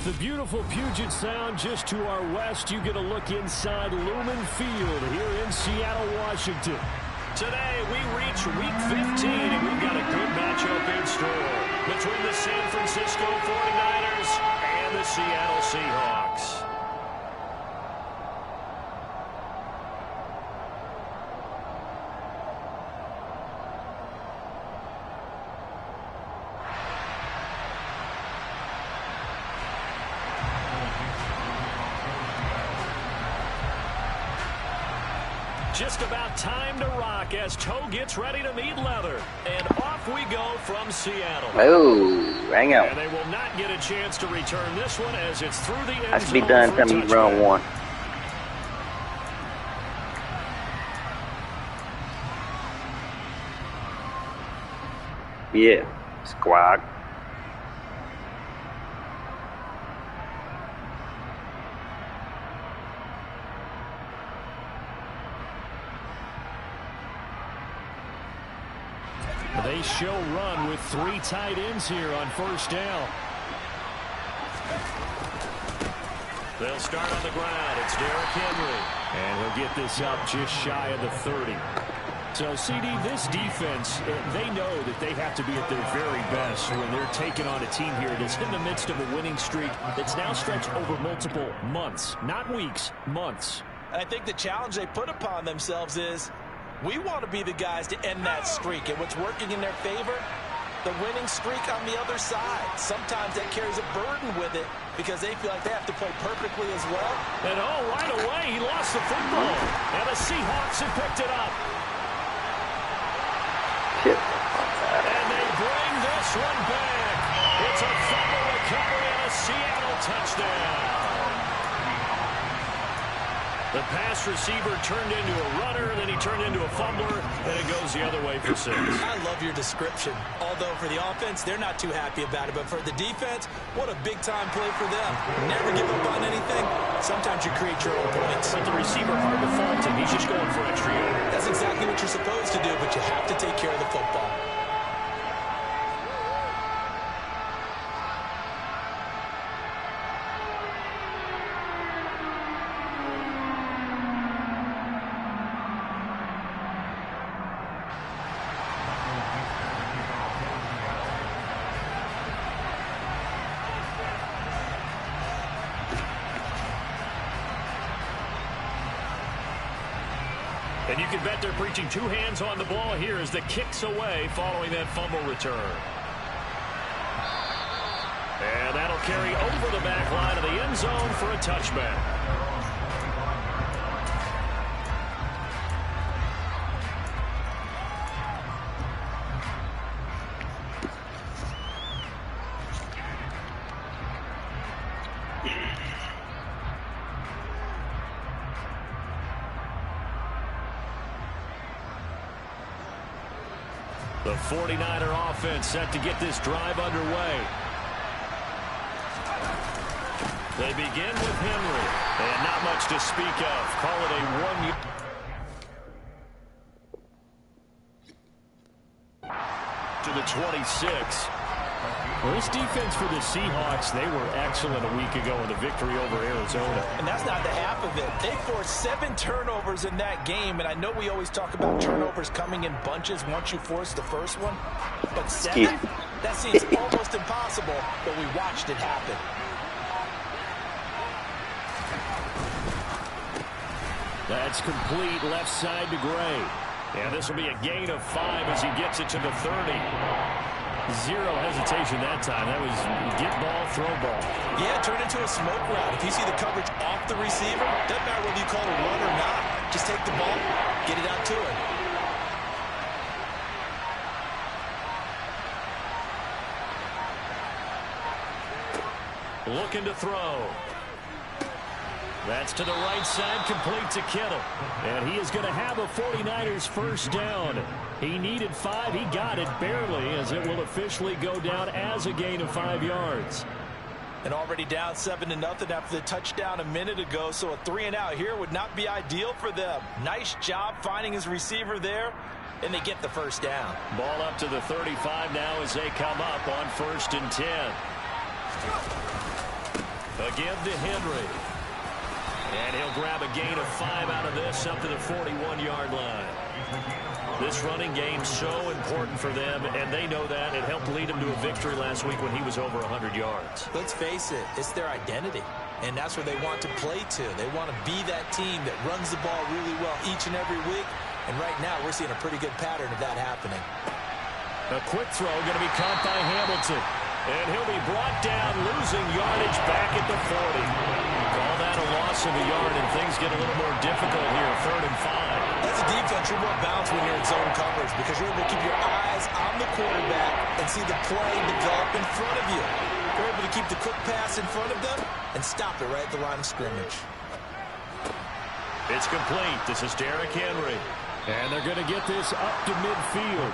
the beautiful Puget Sound just to our west, you get a look inside Lumen Field here in Seattle, Washington. Today, we reach Week 15, and we've got a good matchup in store between the San Francisco 49ers and the Seattle Seahawks. Just about time to rock as toe gets ready to meet leather. And off we go from Seattle. Oh, hang on. And they will not get a chance to return this one as it's through the end zone. I should be done. Tell me wrong one. Yeah, squad. They show run with 3 tight ends here on first down. They'll start on the ground. It's Derrick Henry. And he'll get this up just shy of the 30. So, CD, this defense, they know that they have to be at their very best when they're taking on a team here that's in the midst of a winning streak that's now stretched over multiple months. Not weeks, months. I think the challenge they put upon themselves is we want to be the guys to end that streak. And what's working in their favor? The winning streak on the other side. Sometimes that carries a burden with it because they feel like they have to play perfectly as well. And right away, he lost the football. And the Seahawks have picked it up. Shit. And they bring this one back. It's a fumble recovery and a Seattle touchdown. The pass receiver turned into a runner, then he turned into a fumbler, and it goes the other way for 6. I love your description. Although for the offense, they're not too happy about it. But for the defense, what a big-time play for them. Never give up on anything. Sometimes you create your own points. But the receiver, hard to fault him. He's just going for extra yards. That's exactly what you're supposed to do, but you have to take care of the football. And you can bet they're preaching 2 hands on the ball here as the kick's away following that fumble return. And that'll carry over the back line of the end zone for a touchback. The 49er offense set to get this drive underway. They begin with Henry. And not much to speak of. Call it a 1 to the 26. Well, this defense for the Seahawks, they were excellent a week ago in the victory over Arizona. And that's not the half of it. They forced 7 turnovers in that game, and I know we always talk about turnovers coming in bunches once you force the first one. But 7? That seems almost impossible, but we watched it happen. That's complete left side to Gray. And this will be a gain of 5 as he gets it to the 30. Zero hesitation that time. That was get ball, throw ball. Yeah, turn into a smoke route. If you see the coverage off the receiver, doesn't matter whether you call it a run or not. Just take the ball, get it out to him. Looking to throw. That's to the right side, complete to Kittle. And he is going to have a 49ers first down. He needed 5. He got it barely as it will officially go down as a gain of 5 yards. And already down 7-0 after the touchdown a minute ago. So a 3-and-out here would not be ideal for them. Nice job finding his receiver there. And they get the first down. Ball up to the 35 now as they come up on 1st and 10. Again to Henry. And he'll grab a gain of 5 out of this up to the 41-yard line. This running game so important for them, and they know that. It helped lead them to a victory last week when he was over 100 yards. Let's face it, it's their identity, and that's where they want to play to. They want to be that team that runs the ball really well each and every week, and right now we're seeing a pretty good pattern of that happening. A quick throw going to be caught by Hamilton, and he'll be brought down, losing yardage back at the 40. Call that a loss of a yard, and things get a little more difficult here, 3rd and 5. As a defense, you're more balanced when you're in zone coverage because you're able to keep your eyes on the quarterback and see the play develop in front of you. You're able to keep the quick pass in front of them and stop it right at the line of scrimmage. It's complete. This is Derrick Henry. And they're going to get this up to midfield.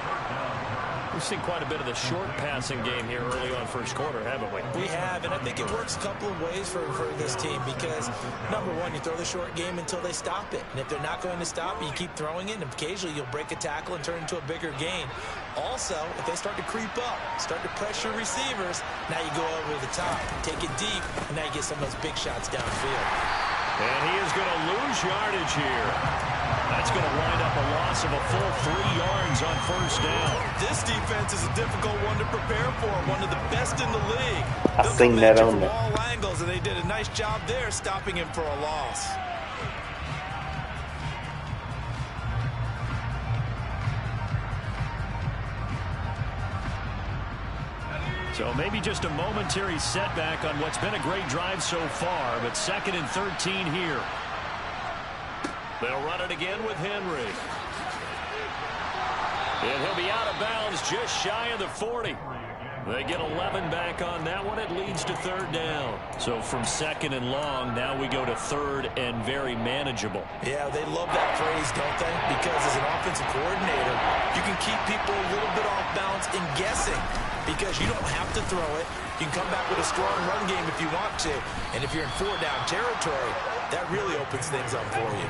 We've seen quite a bit of the short passing game here early on first quarter, haven't we? We have, and I think it works a couple of ways for this team because, number one, you throw the short game until they stop it. And if they're not going to stop it, you keep throwing it, and occasionally you'll break a tackle and turn it into a bigger gain. Also, if they start to creep up, start to pressure receivers, now you go over the top, take it deep, and now you get some of those big shots downfield. And he is going to lose yardage here. That's going to wind up a loss of a full 3 yards on first down. This defense is a difficult one to prepare for, one of the best in the league. I seen that on there. From all angles, and they did a nice job there stopping him for a loss. So maybe just a momentary setback on what's been a great drive so far, but 2nd and 13 here. They'll run it again with Henry. And he'll be out of bounds just shy of the 40. They get 11 back on that one. It leads to 3rd down. So from 2nd and long, now we go to 3rd and very manageable. Yeah, they love that phrase, don't they? Because as an offensive coordinator, you can keep people a little bit off balance and guessing because you don't have to throw it. You can come back with a strong run game if you want to. And if you're in 4-down territory, that really opens things up for you.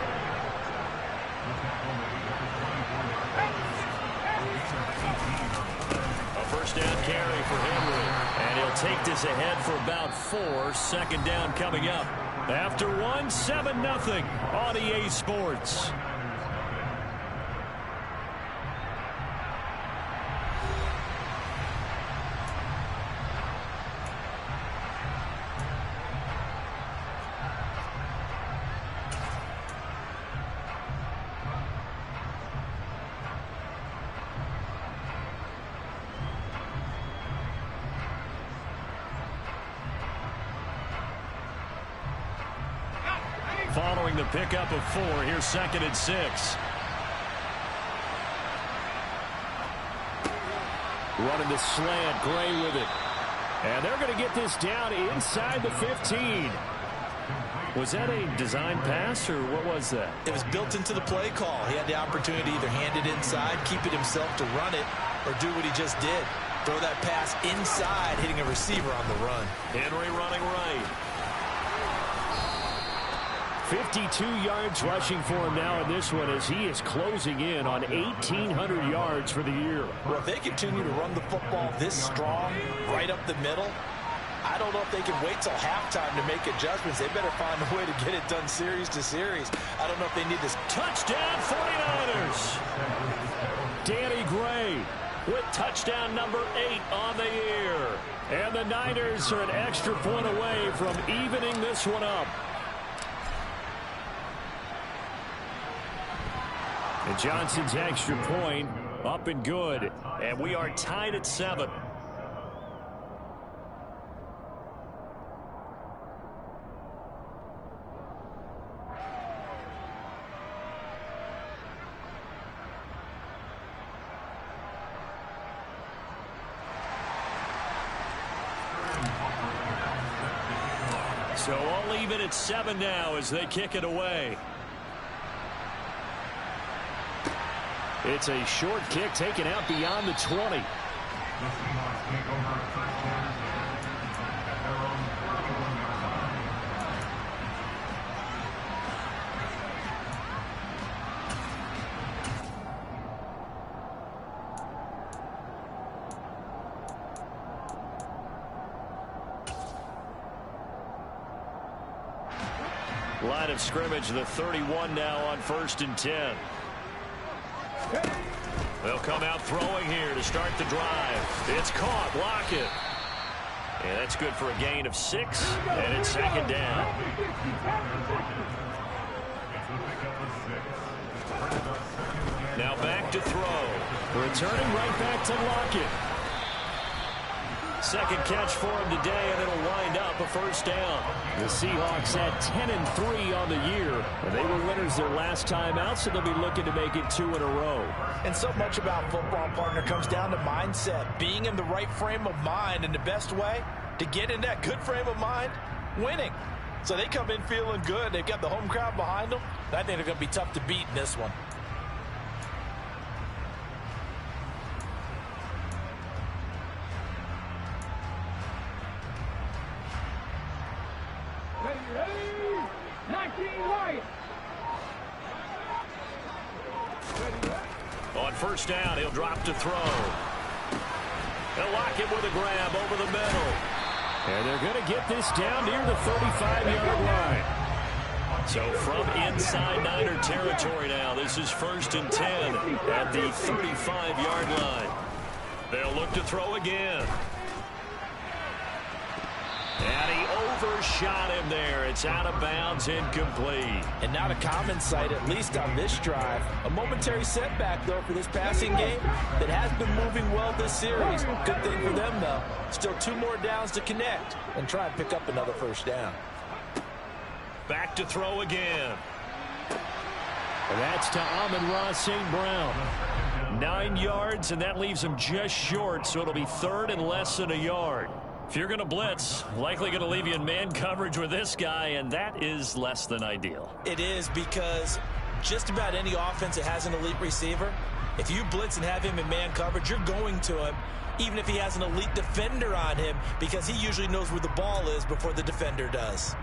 First down carry for Henry. And he'll take this ahead for about 4. 2nd down coming up. After 1, 7-0 on EA Sports. Following the pickup of 4, here's 2nd and 6. Running the slant, Gray with it. And they're going to get this down inside the 15. Was that a design pass, or what was that? It was built into the play call. He had the opportunity to either hand it inside, keep it himself to run it, or do what he just did. Throw that pass inside, hitting a receiver on the run. Henry running right. 52 yards rushing for him now in this one as he is closing in on 1,800 yards for the year. Well, if they continue to run the football this strong, right up the middle, I don't know if they can wait till halftime to make adjustments. They better find a way to get it done series to series. I don't know if they need this. Touchdown 49ers. Danny Gray with touchdown number 8 on the year. And the Niners are an extra point away from evening this one up. And Johnson's extra point up and good. And we are tied at 7. So all even at 7 now as they kick it away. It's a short kick taken out beyond the 20. Line of scrimmage, the 31 now on 1st and 10. They'll come out throwing here to start the drive. It's caught. Lockett. And that's good for a gain of 6, and it's 2nd down. Now back to throw. Returning right back to Lockett. Second catch for him today, and it'll wind up a 1st down. The Seahawks at 10-3 on the year. And they were winners their last time out, so they'll be looking to make it 2 in a row. And so much about football, partner, comes down to mindset. Being in the right frame of mind, and the best way to get in that good frame of mind, winning. So they come in feeling good. They've got the home crowd behind them. I think they're going to be tough to beat in this one. On 1st down, he'll drop to throw. They'll lock him with a grab over the middle. And they're going to get this down near the 35-yard line. So from inside Niner territory now, this is 1st and 10 at the 35-yard line. They'll look to throw again. And he overshot him there. It's out of bounds, incomplete. And not a common sight, at least on this drive. A momentary setback, though, for this passing game that has been moving well this series. Good thing for them, though. Still 2 more downs to connect and try and pick up another 1st down. Back to throw again. And that's to Amon-Ra St. Brown. 9 yards, and that leaves him just short, so it'll be 3rd and less than a yard. If you're going to blitz, likely going to leave you in man coverage with this guy, and that is less than ideal. It is, because just about any offense that has an elite receiver, if you blitz and have him in man coverage, you're going to him, even if he has an elite defender on him, because he usually knows where the ball is before the defender does.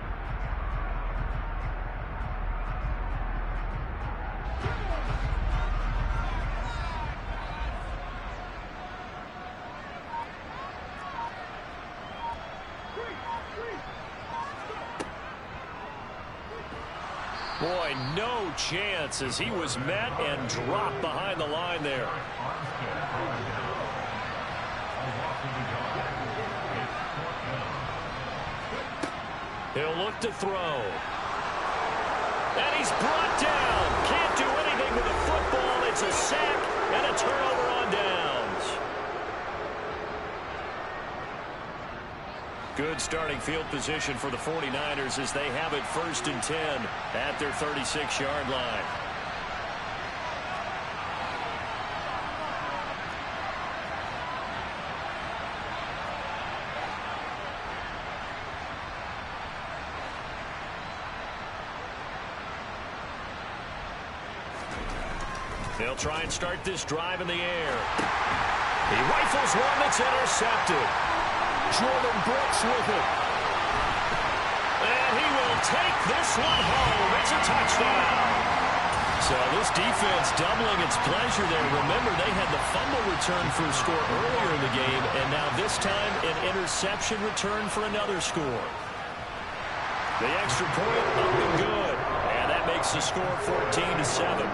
Boy, no chance as he was met and dropped behind the line there. He'll look to throw. And he's brought down. Can't do anything with the football. It's a sack and a turnover on downs. Good starting field position for the 49ers as they have it 1st and 10 at their 36-yard line. They'll try and start this drive in the air. He rifles one that's intercepted. Jordan Brooks with it. And he will take this one home. It's a touchdown. So this defense doubling its pleasure there. Remember, they had the fumble return for a score earlier in the game, and now this time an interception return for another score. The extra point up and good. And that makes the score 14-7.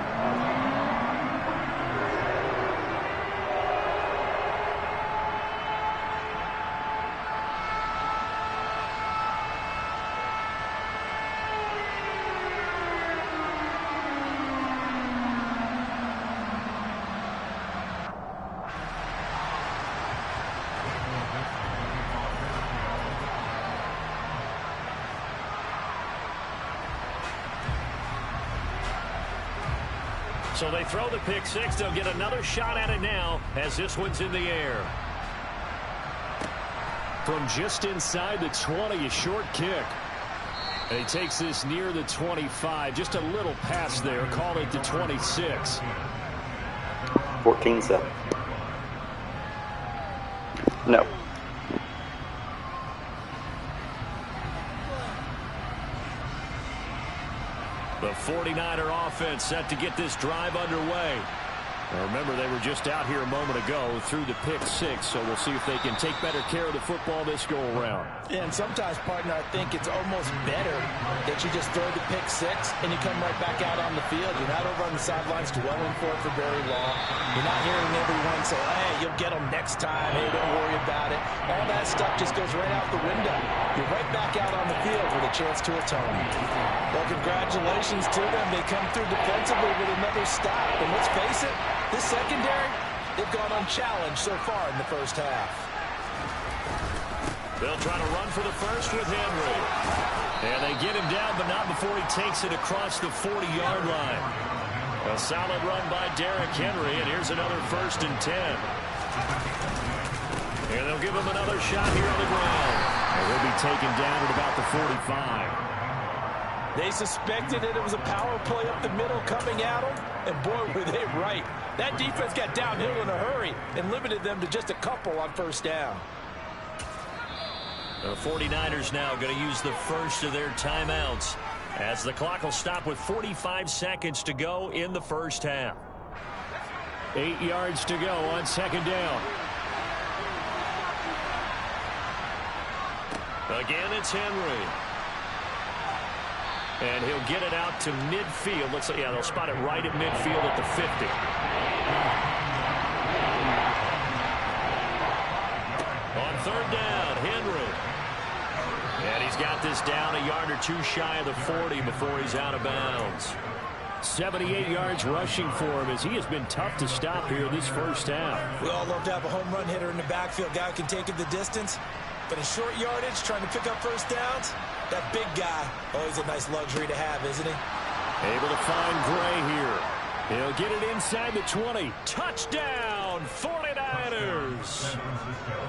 So they throw the pick six. They'll get another shot at it now as this one's in the air. From just inside the 20, a short kick. And he takes this near the 25. Just a little pass there. Call it the 26. 14-7. No. The 49er offense set to get this drive underway. Remember, they were just out here a moment ago through the pick six, so we'll see if they can take better care of the football this go-around. Yeah, and sometimes, partner, I think it's almost better that you just throw the pick six and you come right back out on the field. You're not over on the sidelines dwelling for it for very long. You're not hearing everyone say, hey, you'll get them next time. Hey, don't worry about it. All that stuff just goes right out the window. You're right back out on the field with a chance to atone. Well, congratulations to them. They come through defensively with another stop. And let's face it, this secondary, they've gone unchallenged so far in the first half. They'll try to run for the first with Henry. And they get him down, but not before he takes it across the 40-yard line. A solid run by Derrick Henry, and here's another 1st and 10. And they'll give him another shot here on the ground. And he'll be taken down at about the 45. They suspected it was a power play up the middle coming at them, and boy, were they right. That defense got downhill in a hurry and limited them to just a couple on first down. The 49ers now going to use the first of their timeouts as the clock will stop with 45 seconds to go in the first half. 8 yards to go on 2nd down. Again, it's Henry. And he'll get it out to midfield. Let's see, yeah, they'll spot it right at midfield at the 50. On 3rd down, Henry. And he's got this down a yard or two shy of the 40 before he's out of bounds. 78 yards rushing for him as he has been tough to stop here this first half. We all love to have a home run hitter in the backfield. Guy who can take it the distance. But in short yardage, trying to pick up first downs, that big guy, always a nice luxury to have, isn't he? Able to find Gray here. He'll get it inside the 20. Touchdown, 49ers.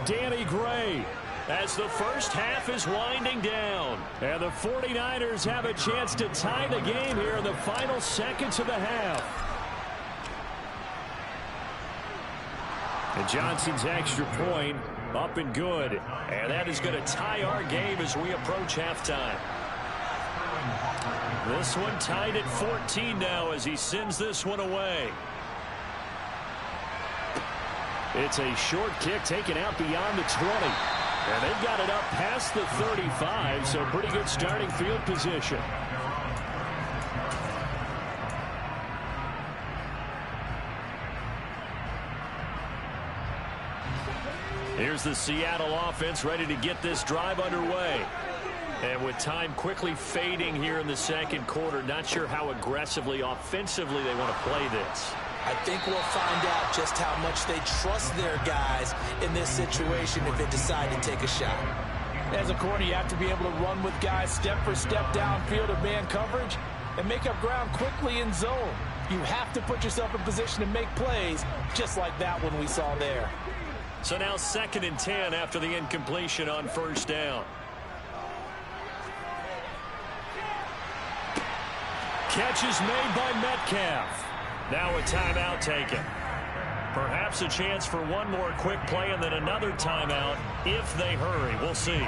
Danny Gray as the first half is winding down. And the 49ers have a chance to tie the game here in the final seconds of the half. And Johnson's extra point up and good. And that is going to tie our game as we approach halftime. This one tied at 14 now as he sends this one away. It's a short kick taken out beyond the 20. And they've got it up past the 35, so pretty good starting field position. Here's the Seattle offense ready to get this drive underway. And with time quickly fading here in the second quarter, not sure how aggressively, offensively they want to play this. I think we'll find out just how much they trust their guys in this situation if they decide to take a shot. As a corner, you have to be able to run with guys step for step downfield of man coverage and make up ground quickly in zone. You have to put yourself in position to make plays just like that one we saw there. So now 2nd and 10 after the incompletion on first down. Catch is made by Metcalf. Now a timeout taken. Perhaps a chance for one more quick play and then another timeout if they hurry. We'll see.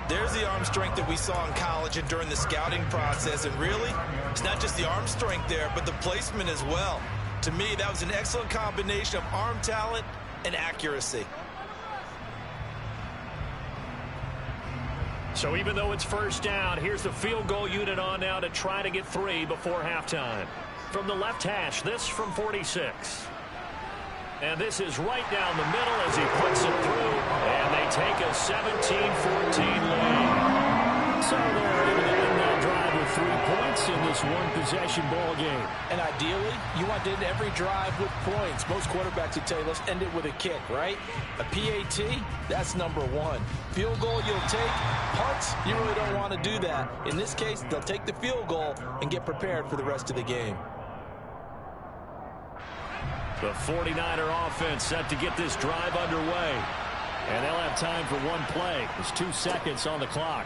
There's the arm strength that we saw in college and during the scouting process. And really, it's not just the arm strength there, but the placement as well. To me, that was an excellent combination of arm talent and accuracy. So even though it's first down, here's the field goal unit on now to try to get 3 before halftime. From the left hash, this from 46. And this is right down the middle as he puts it through. And they take a 17-14 lead. So they're able to end that drive with 3 points in this one-possession ball game. And ideally, you want to end every drive with points. Most quarterbacks would tell you, let's end it with a kick, right? A PAT, that's number 1. Field goal you'll take. Punts, you really don't want to do that. In this case, they'll take the field goal and get prepared for the rest of the game. The 49er offense set to get this drive underway. And they'll have time for one play. There's 2 seconds on the clock.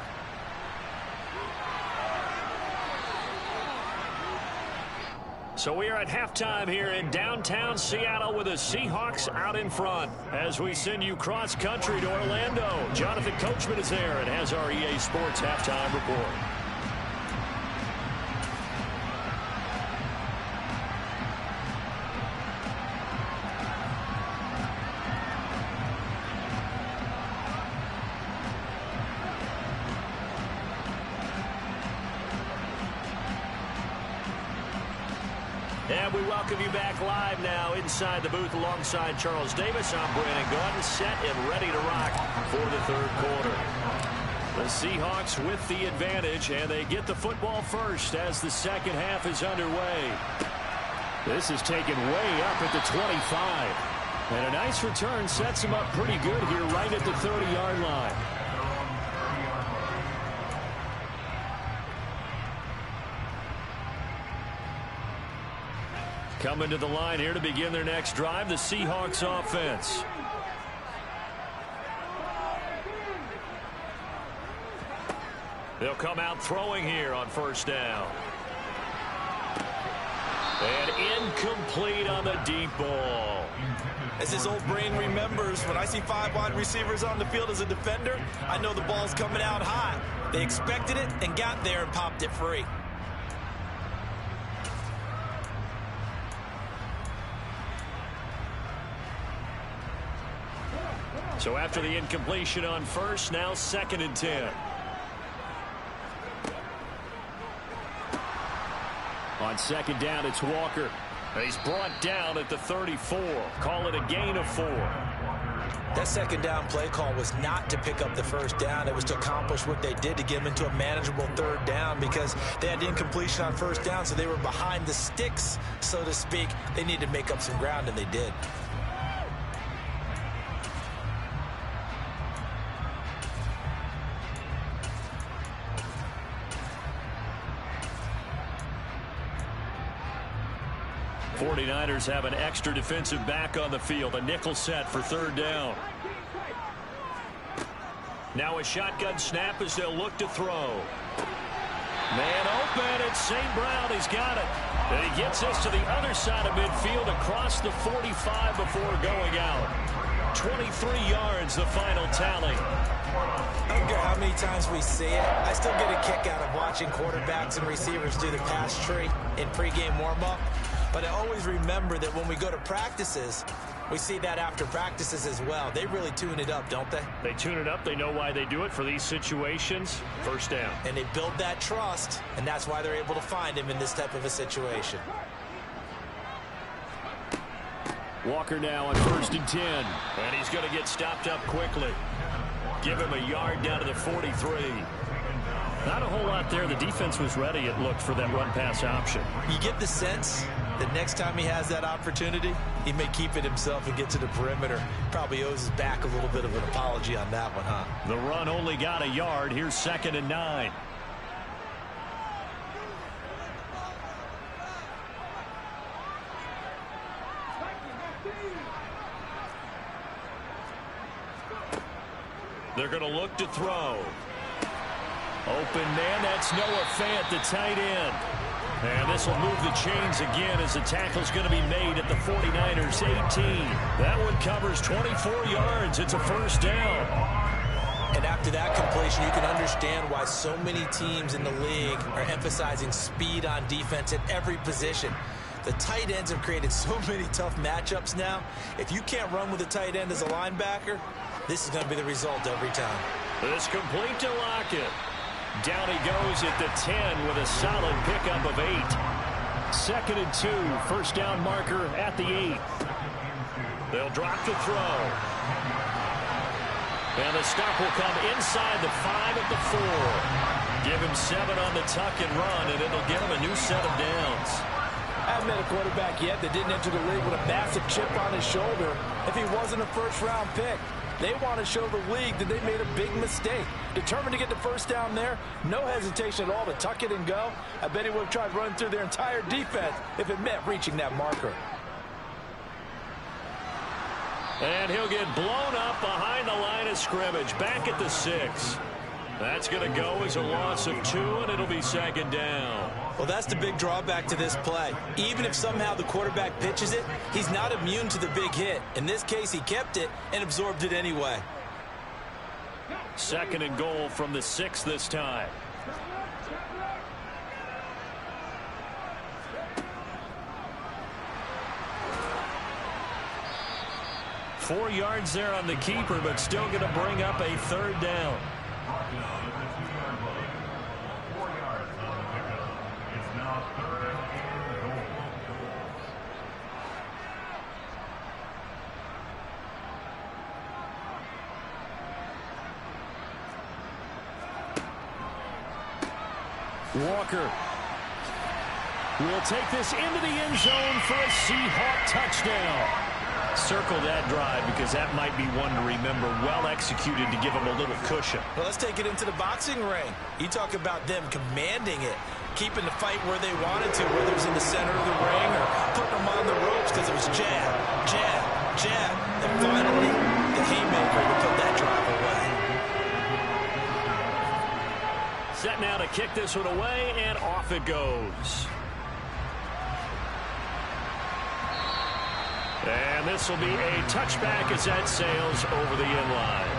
So we are at halftime here in downtown Seattle with the Seahawks out in front. As we send you cross-country to Orlando, Jonathan Coachman is there and has our EA Sports halftime report. And we welcome you back live now inside the booth alongside Charles Davis. I'm Brandon Gaudin, set and ready to rock for the third quarter. The Seahawks with the advantage, and they get the football first as the second half is underway. This is taken way up at the 25. And a nice return sets him up pretty good here right at the 30-yard line. Coming to the line here to begin their next drive, the Seahawks offense. They'll come out throwing here on first down. And incomplete on the deep ball. As his old brain remembers, when I see 5 wide receivers on the field as a defender, I know the ball's coming out high. They expected it and got there and popped it free. So after the incompletion on first, now 2nd and 10. On 2nd down, it's Walker. He's brought down at the 34. Call it a gain of 4. That 2nd down play call was not to pick up the first down. It was to accomplish what they did to get them into a manageable 3rd down because they had incompletion on first down, so they were behind the sticks, so to speak. They needed to make up some ground, and they did. '49ers have an extra defensive back on the field. A nickel set for 3rd down. Now a shotgun snap as they'll look to throw. Man open. It's St. Brown. He's got it. And he gets us to the other side of midfield across the 45 before going out. 23 yards, the final tally. I don't care how many times we see it. I still get a kick out of watching quarterbacks and receivers do the pass tree in pregame warm-up. But I always remember that when we go to practices, we see that after practices as well. They really tune it up, don't they? They tune it up. They know why they do it for these situations. First down. And they build that trust, and that's why they're able to find him in this type of a situation. Walker now on 1st and 10. And he's going to get stopped up quickly. Give him a yard down to the 43. Not a whole lot there. The defense was ready, it looked, for that run-pass option. You get the sense that next time he has that opportunity, he may keep it himself and get to the perimeter. Probably owes his back a little bit of an apology on that one, huh? The run only got a yard. Here's 2nd and 9. They're going to look to throw. Open man, that's Noah Fant, the tight end. And this will move the chains again as the tackle's going to be made at the 49ers 18. That one covers 24 yards. It's a first down. And after that completion, you can understand why so many teams in the league are emphasizing speed on defense at every position. The tight ends have created so many tough matchups now. If you can't run with a tight end as a linebacker, this is going to be the result every time. This complete to Lockett. Down he goes at the 10 with a solid pickup of 8. 2nd and 2. First down marker at the 8. They'll drop the throw. And the stop will come inside the 5 at the 4. Give him 7 on the tuck and run, and it'll give him a new set of downs. I haven't met a quarterback yet that didn't enter the league with a massive chip on his shoulder if he wasn't a first-round pick. They want to show the league that they made a big mistake. Determined to get the first down there, no hesitation at all to tuck it and go. I bet he would have tried running through their entire defense if it meant reaching that marker. And he'll get blown up behind the line of scrimmage, back at the 6. That's going to go as a loss of 2, and it'll be 2nd down. Well, that's the big drawback to this play. Even if somehow the quarterback pitches it, he's not immune to the big hit. In this case, he kept it and absorbed it anyway. 2nd and goal from the 6 this time. Four yards there on the keeper, but still going to bring up a 3rd down. Walker will take this into the end zone for a Seahawk touchdown. Circle that drive because that might be one to remember. Well executed to give them a little cushion. Well, let's take it into the boxing ring. You talk about them commanding it, keeping the fight where they wanted to, whether it was in the center of the ring or putting them on the ropes because it was jab, jab, jab. And finally, the haymaker to put that drive away. Set now to kick this one away, and off it goes. And this will be a touchback as that sails over the end line.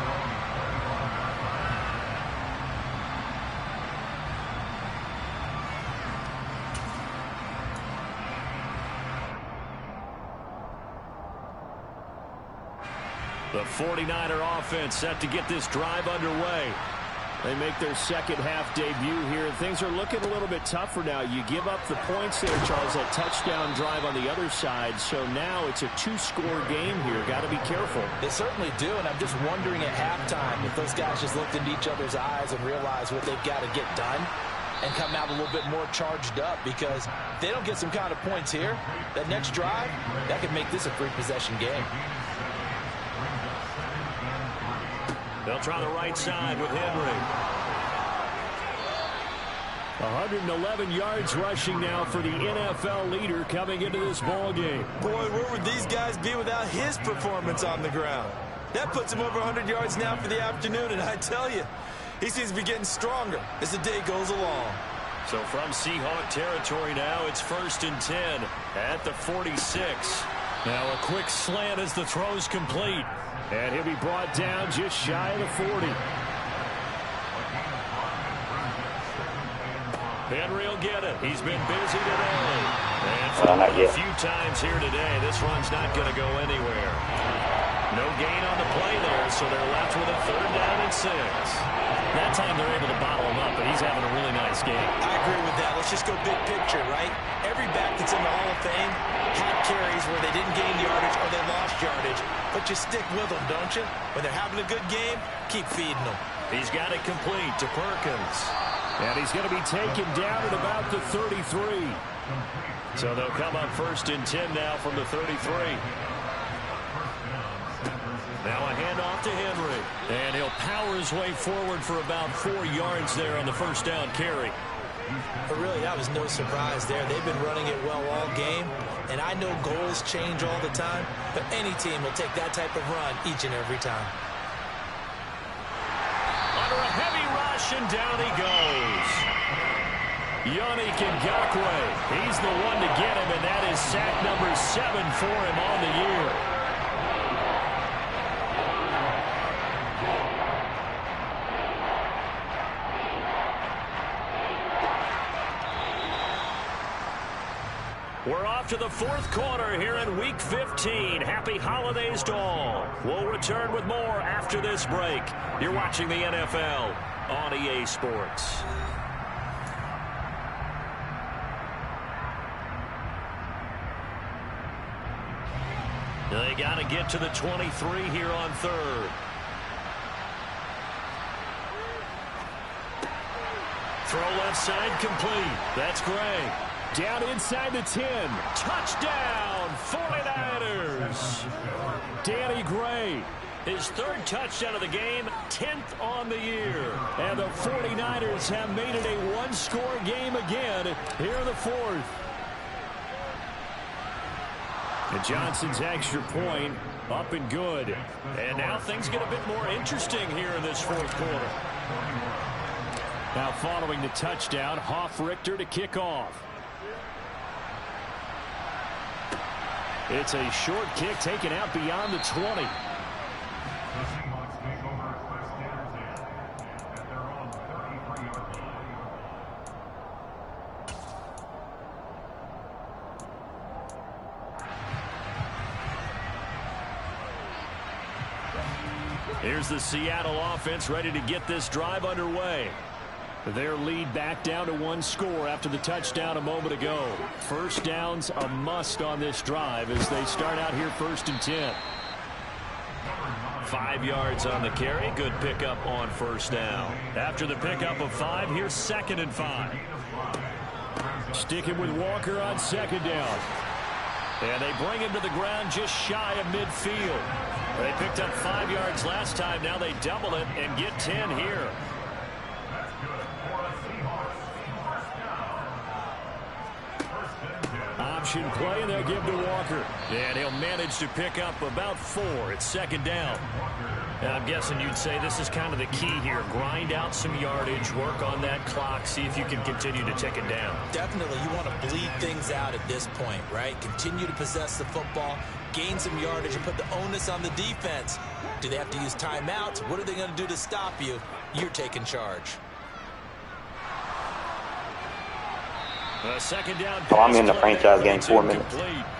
The 49er offense set to get this drive underway. They make their second half debut here. Things are looking a little bit tougher now. You give up the points there, Charles, that touchdown drive on the other side. So now it's a two-score game here. Got to be careful. They certainly do, and I'm just wondering at halftime if those guys just looked into each other's eyes and realized what they've got to get done and come out a little bit more charged up, because if they don't get some kind of points here, that next drive, that could make this a three-possession game. They'll try the right side with Henry. 111 yards rushing now for the NFL leader coming into this ball game. Boy, where would these guys be without his performance on the ground? That puts him over 100 yards now for the afternoon, and I tell you, he seems to be getting stronger as the day goes along. So from Seahawk territory now, it's 1st and 10 at the 46. Now a quick slant as the throw's complete. And he'll be brought down just shy of the 40. Henry will get it. He's been busy today. And for a few times here today, this run's not going to go anywhere. No gain on the play there, so they're left with a 3rd down and 6. That time they're able to bottle him up, but he's having a really nice game. I agree with that. Let's just go big picture, right? Every back that's in the Hall of Fame had carries where they didn't gain yardage or they lost yardage, but you stick with them, don't you? When they're having a good game, keep feeding them. He's got it complete to Perkins. And he's going to be taken down at about the 33. So they'll come up 1st and 10 now from the 33. Now a handoff to Henry. And he'll power his way forward for about 4 yards there on the 1st down carry. But really, that was no surprise there. They've been running it well all game. And I know goals change all the time, but any team will take that type of run each and every time. Under a heavy rush, and down he goes. Yannick Ngakoue. He's the one to get him, and that is sack number 7 for him on the year. We're off to the 4th quarter here in Week 15. Happy holidays to all. We'll return with more after this break. You're watching the NFL on EA Sports. They got to get to the 23 here on 3rd. Throw left side complete. That's Gray. Down inside the 10. Touchdown, 49ers. Danny Gray, his 3rd touchdown of the game, 10th on the year. And the 49ers have made it a one-score game again here in the 4th. And Johnson's extra point up and good. And now things get a bit more interesting here in this 4th quarter. Now following the touchdown, Hoff-Richter to kick off. It's a short kick taken out beyond the 20. Here's the Seattle offense ready to get this drive underway. Their lead back down to 1 score after the touchdown a moment ago. 1st down's a must on this drive as they start out here 1st and 10. 5 yards on the carry. Good pickup on 1st down. After the pickup of 5, here's 2nd and 5. Sticking with Walker on second down. And they bring him to the ground just shy of midfield. They picked up 5 yards last time. Now they double it and get 10 here. Option play, and they'll give to Walker. And he'll manage to pick up about 4. It's second down. And I'm guessing you'd say this is kind of the key here. Grind out some yardage, work on that clock, see if you can continue to tick it down. Definitely, you want to bleed things out at this point, right? Continue to possess the football, gain some yardage, and put the onus on the defense. Do they have to use timeouts? What are they going to do to stop you? You're taking charge. Second down. I'm in the franchise game 4 minutes.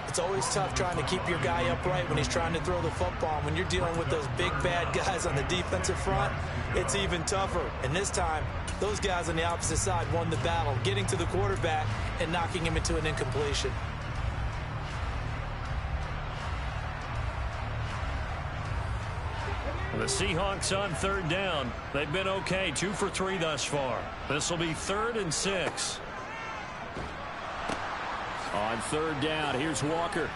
It's always tough trying to keep your guy upright when he's trying to throw the football. When you're dealing with those big bad guys on the defensive front, it's even tougher. And this time, those guys on the opposite side won the battle, getting to the quarterback and knocking him into an incompletion. The Seahawks on third down. They've been okay, 2 for 3 thus far. This will be 3rd and 6. On third down, here's Walker.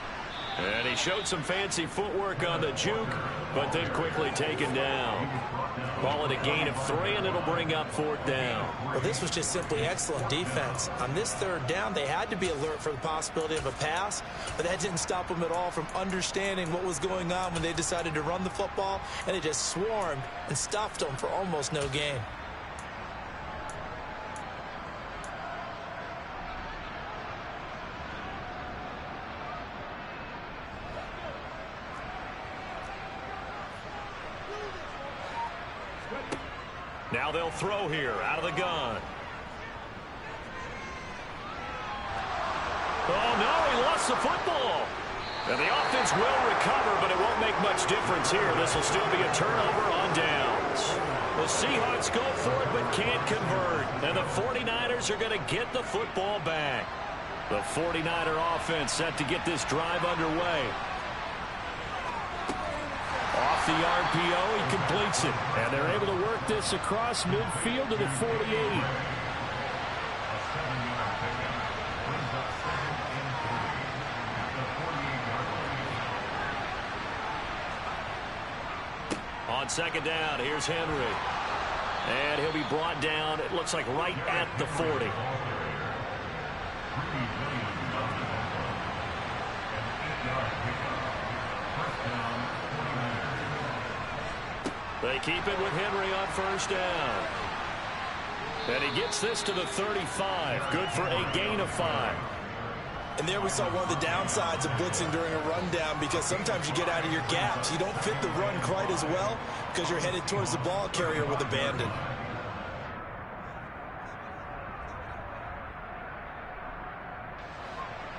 And he showed some fancy footwork on the juke, but then quickly taken down. Call it a gain of 3, and it'll bring up 4th down. Well, this was just simply excellent defense. On this third down, they had to be alert for the possibility of a pass, but that didn't stop them at all from understanding what was going on when they decided to run the football, and they just swarmed and stuffed them for almost no gain. Now they'll throw here out of the gun. Oh, no, he lost the football. And the offense will recover, but it won't make much difference here. This will still be a turnover on downs. The Seahawks go for it, but can't convert. And the 49ers are going to get the football back. The 49er offense set to get this drive underway. Off the RPO, he completes it. And they're able to work this across midfield to the 48. On second down, here's Henry. And he'll be brought down, it looks like right at the 40. They keep it with Henry on first down. And he gets this to the 35. Good for a gain of 5. And there we saw one of the downsides of blitzing during a rundown, because sometimes you get out of your gaps. You don't fit the run quite as well because you're headed towards the ball carrier with abandon.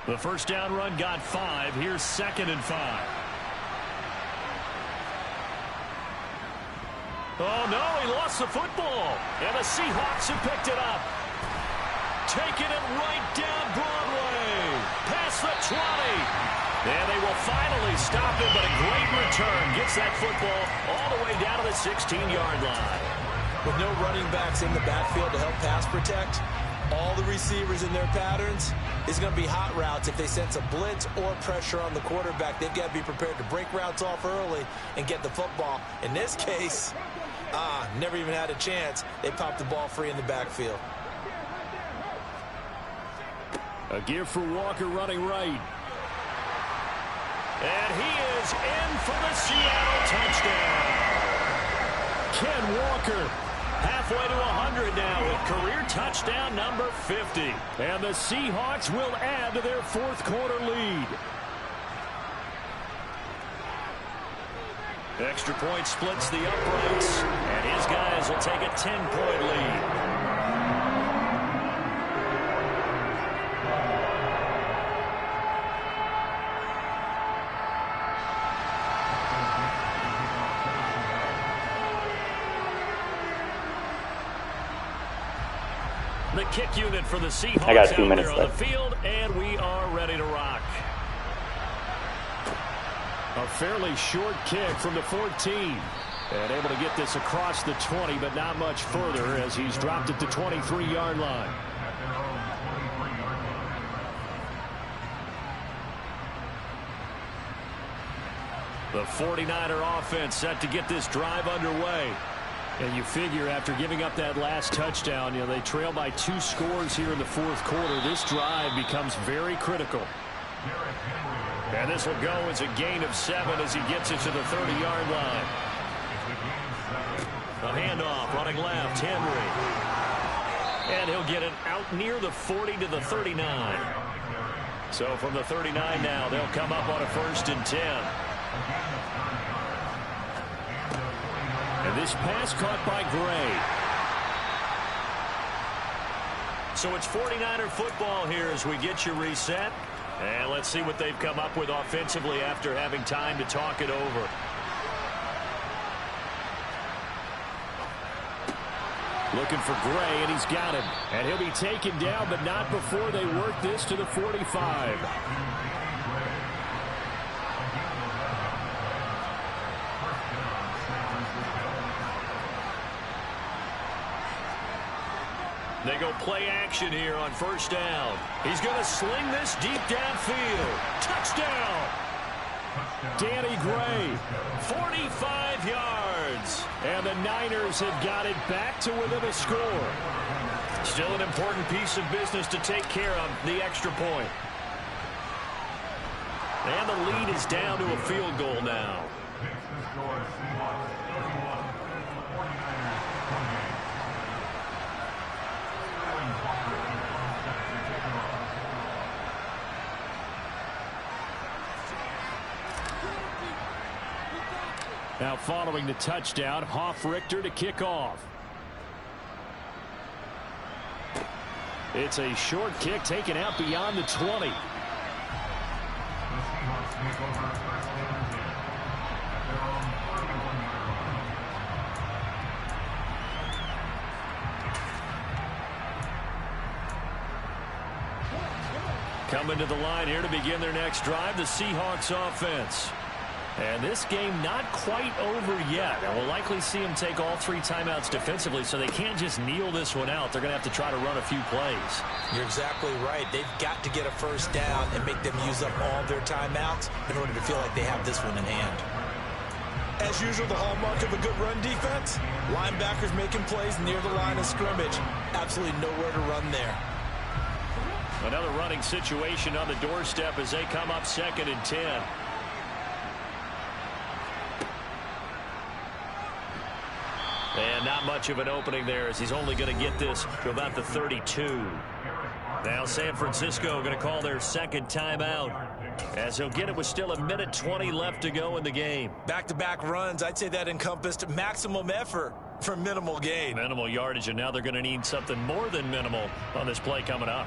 The first down run got 5. Here's 2nd and 5. Oh, no, he lost the football. And the Seahawks have picked it up. Taking it right down Broadway. Past the 20. And they will finally stop him, but a great return. Gets that football all the way down to the 16-yard line. With no running backs in the backfield to help pass protect, all the receivers in their patterns is going to be hot routes. If they sense a blitz or pressure on the quarterback, they've got to be prepared to break routes off early and get the football. In this case, never even had a chance. They popped the ball free in the backfield. A give for Walker running right. And he is in for the Seattle touchdown. Ken Walker halfway to 100 now with career touchdown number 50. And the Seahawks will add to their 4th quarter lead. Extra point splits the uprights, and his guys will take a 10-point lead. The kick unit for the Seahawks I got 2 out minutes there on left. the field, and we are ready to rock. A fairly short kick from the 14. And able to get this across the 20, but not much further as he's dropped it to 23-yard line. The 49er offense set to get this drive underway. And you figure after giving up that last touchdown, they trail by 2 scores here in the fourth quarter. This drive becomes very critical. And this will go as a gain of 7 as he gets it to the 30-yard line. A handoff running left, Henry. And he'll get it out near the 40 to the 39. So from the 39 now, they'll come up on a 1st and 10. And this pass caught by Gray. So it's 49er football here as we get you reset. And let's see what they've come up with offensively after having time to talk it over. Looking for Gray, and he's got him. And he'll be taken down, but not before they work this to the 45. They go play action here on 1st down. He's going to sling this deep downfield. Touchdown! Danny Gray, 45 yards. And the Niners have got it back to within a score. Still an important piece of business to take care of, the extra point. And the lead is down to a field goal now. Now following the touchdown, Richter to kick off. It's a short kick taken out beyond the 20. Coming to the line here to begin their next drive, the Seahawks offense. And this game not quite over yet. And we'll likely see them take all 3 timeouts defensively, so they can't just kneel this one out. They're going to have to try to run a few plays. You're exactly right. They've got to get a 1st down and make them use up all their timeouts in order to feel like they have this one in hand. As usual, the hallmark of a good run defense, linebackers making plays near the line of scrimmage. Absolutely nowhere to run there. Another running situation on the doorstep as they come up 2nd and 10. And not much of an opening there as he's only going to get this to about the 32. Now San Francisco going to call their 2nd timeout as he'll get it with still 1:20 left to go in the game. Back-to-back runs, I'd say that encompassed maximum effort for minimal gain. Minimal yardage, and now they're going to need something more than minimal on this play coming up.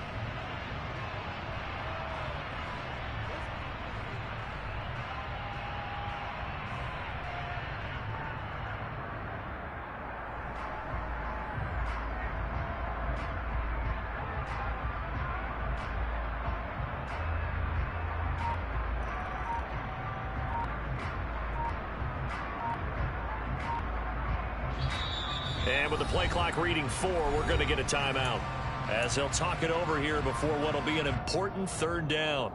And with the play clock reading 4, we're going to get a timeout as they'll talk it over here before what will be an important 3rd down.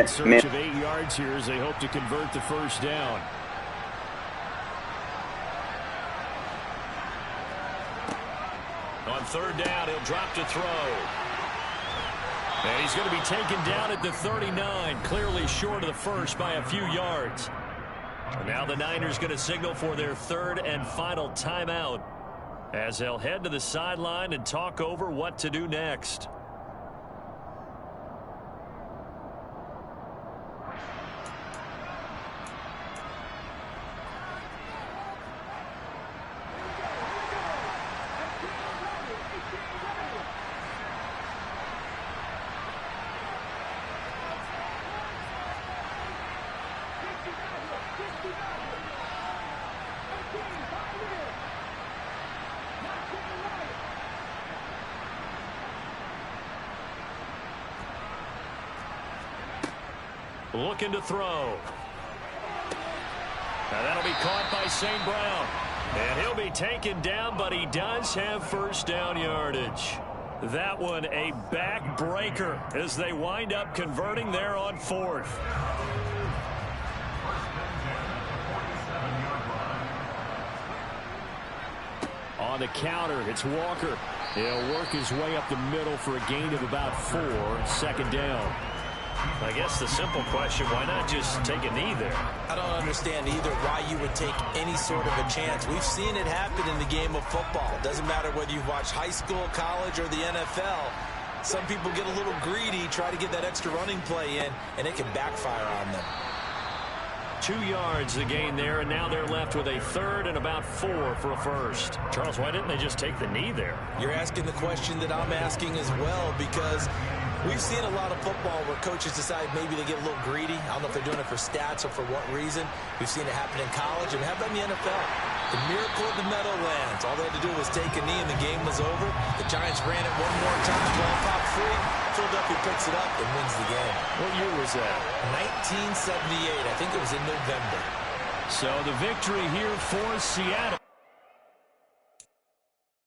Search of 8 yards here as they hope to convert the 1st down. On 3rd down, he'll drop to throw. And he's going to be taken down at the 39, clearly short of the 1st by a few yards. And now the Niners going to signal for their 3rd and final timeout as they'll head to the sideline and talk over what to do next. Looking to throw. Now that'll be caught by St. Brown. And he'll be taken down, but he does have 1st down yardage. That one a back-breaker as they wind up converting there on 4th. On the counter, it's Walker. He'll work his way up the middle for a gain of about 4, 2nd down. I guess the simple question, why not just take a knee there? I don't understand either why you would take any sort of a chance. We've seen it happen in the game of football. It doesn't matter whether you've watched high school, college, or the NFL. Some people get a little greedy, try to get that extra running play in, and it can backfire on them. 2 yards the gain there, and now they're left with a 3rd and about 4 for a first. Charles, why didn't they just take the knee there? You're asking the question that I'm asking as well, because we've seen a lot of football where coaches decide maybe they get a little greedy. I don't know if they're doing it for stats or for what reason. We've seen it happen in college, and we have that in the NFL. The miracle of the Meadowlands. All they had to do was take a knee, and the game was over. The Giants ran it one more time. Ball popped free. Philadelphia picks it up and wins the game. What year was that? 1978. I think it was in November. So the victory here for Seattle.